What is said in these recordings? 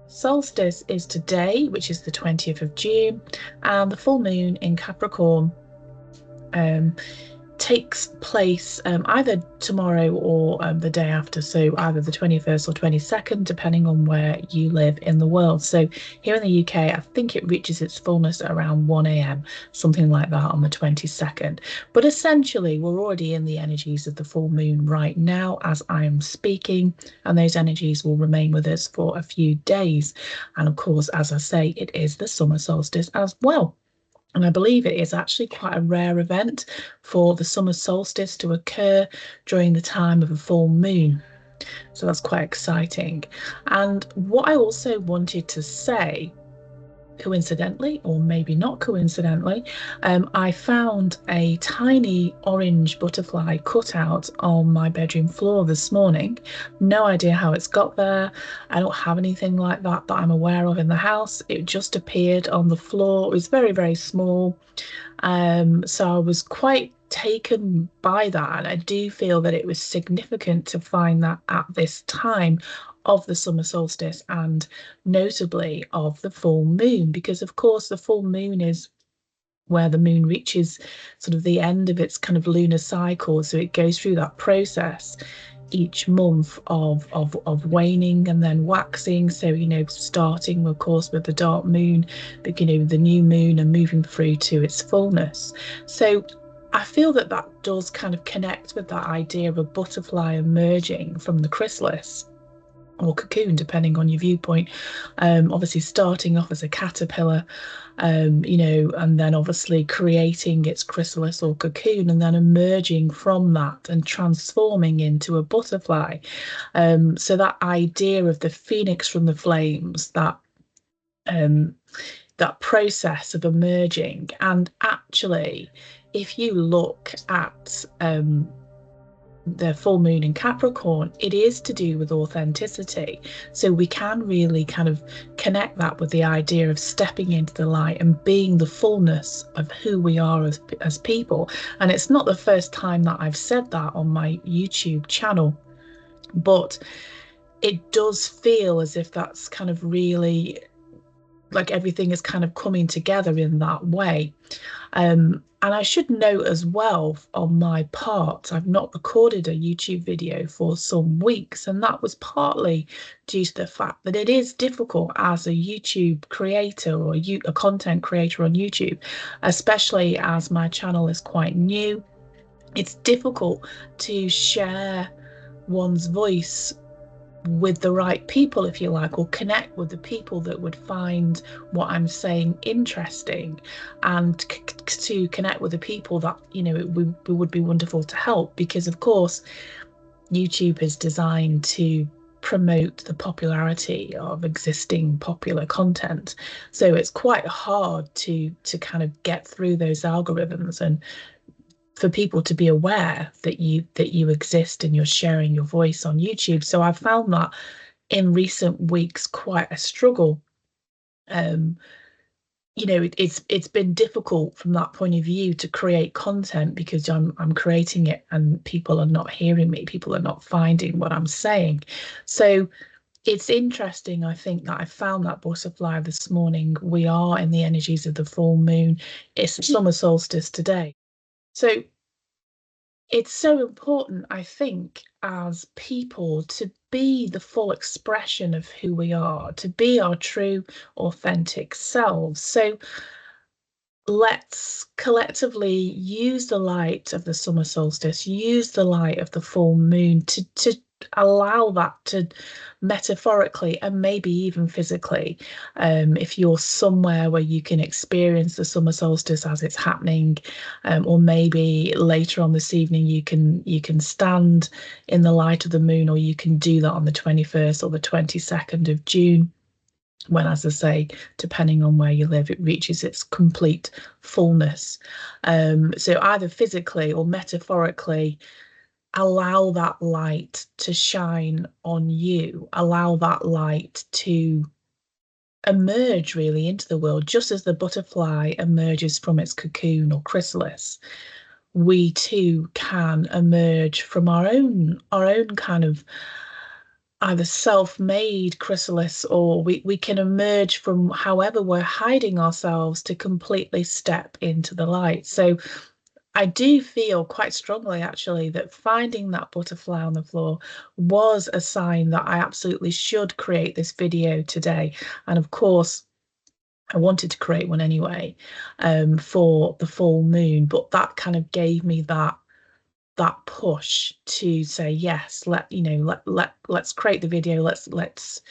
solstice is today, which is the 20th of June, and the full moon in Capricorn um, takes place either tomorrow or the day after, so either the 21st or 22nd, depending on where you live in the world. So here in the UK, I think it reaches its fullness at around 1 a.m., something like that on the 22nd. But essentially, we're already in the energies of the full moon right now as I am speaking, and those energies will remain with us for a few days. And of course, as I say, it is the summer solstice as well. And I believe it is actually quite a rare event for the summer solstice to occur during the time of a full moon. So that's quite exciting. And what I also wanted to say, coincidentally, or maybe not coincidentally, I found a tiny orange butterfly cut out on my bedroom floor this morning. No idea how it's got there. I don't have anything like that that I'm aware of in the house. It just appeared on the floor. It was very, very small. So I was quite taken by that. And I do feel that it was significant to find that at this time of the summer solstice and notably of the full moon, because of course the full moon is where the moon reaches sort of the end of its kind of lunar cycle. So it goes through that process each month of waning and then waxing. So, starting, of course, with the dark moon, beginning with the new moon and moving through to its fullness. So I feel that that does kind of connect with that idea of a butterfly emerging from the chrysalis or cocoon, depending on your viewpoint. Obviously, starting off as a caterpillar, and then obviously creating its chrysalis or cocoon, and then emerging from that and transforming into a butterfly. So that idea of the phoenix from the flames, um, that process of emerging, and actually, if you look at the full moon in Capricorn, it is to do with authenticity. So we can really kind of connect that with the idea of stepping into the light and being the fullness of who we are as people. And it's not the first time that I've said that on my YouTube channel, but it does feel as if that's kind of really like everything is kind of coming together in that way. And I should note as well on my part, I've not recorded a YouTube video for some weeks, and that was partly due to the fact that it is difficult as a YouTube creator or a content creator on YouTube, especially as my channel is quite new. It's difficult to share one's voice with the right people, if you like, or connect with the people that would find what I'm saying interesting, and to connect with the people that, it would be wonderful to help, because of course YouTube is designed to promote the popularity of existing popular content. So it's quite hard to kind of get through those algorithms and for people to be aware that you exist and you're sharing your voice on YouTube. So I've found that in recent weeks quite a struggle. It's been difficult from that point of view to create content because I'm creating it and people are not hearing me, people are not finding what I'm saying. So it's interesting, I think, that I found that butterfly this morning. We are in the energies of the full moon. It's the summer solstice today. So it's so important, I think, as people to be the full expression of who we are, to be our true, authentic selves. So let's collectively use the light of the summer solstice, use the light of the full moon to allow that to metaphorically and maybe even physically, if you're somewhere where you can experience the summer solstice as it's happening, or maybe later on this evening you can stand in the light of the moon, or you can do that on the 21st or the 22nd of June, when, as I say, depending on where you live, it reaches its complete fullness. So either physically or metaphorically, allow that light to shine on you, allow that light to emerge really into the world, just as the butterfly emerges from its cocoon or chrysalis. We too can emerge from our own kind of either self-made chrysalis, or we can emerge from however we're hiding ourselves to completely step into the light. So I do feel quite strongly actually that finding that butterfly on the floor was a sign that I absolutely should create this video today. And of course, I wanted to create one anyway, for the full moon, but that kind of gave me that push to say yes, let's create the video, let's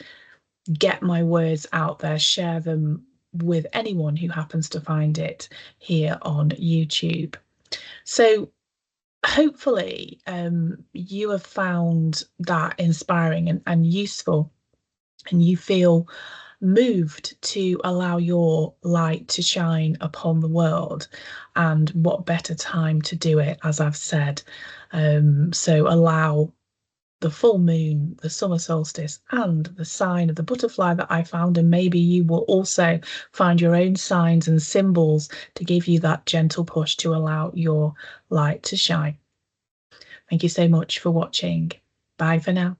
get my words out there, share them with anyone who happens to find it here on YouTube. So hopefully you have found that inspiring and useful, and you feel moved to allow your light to shine upon the world. And what better time to do it, as I've said. So allow the full moon, the summer solstice, and the sign of the butterfly that I found, and maybe you will also find your own signs and symbols to give you that gentle push to allow your light to shine. Thank you so much for watching. Bye for now.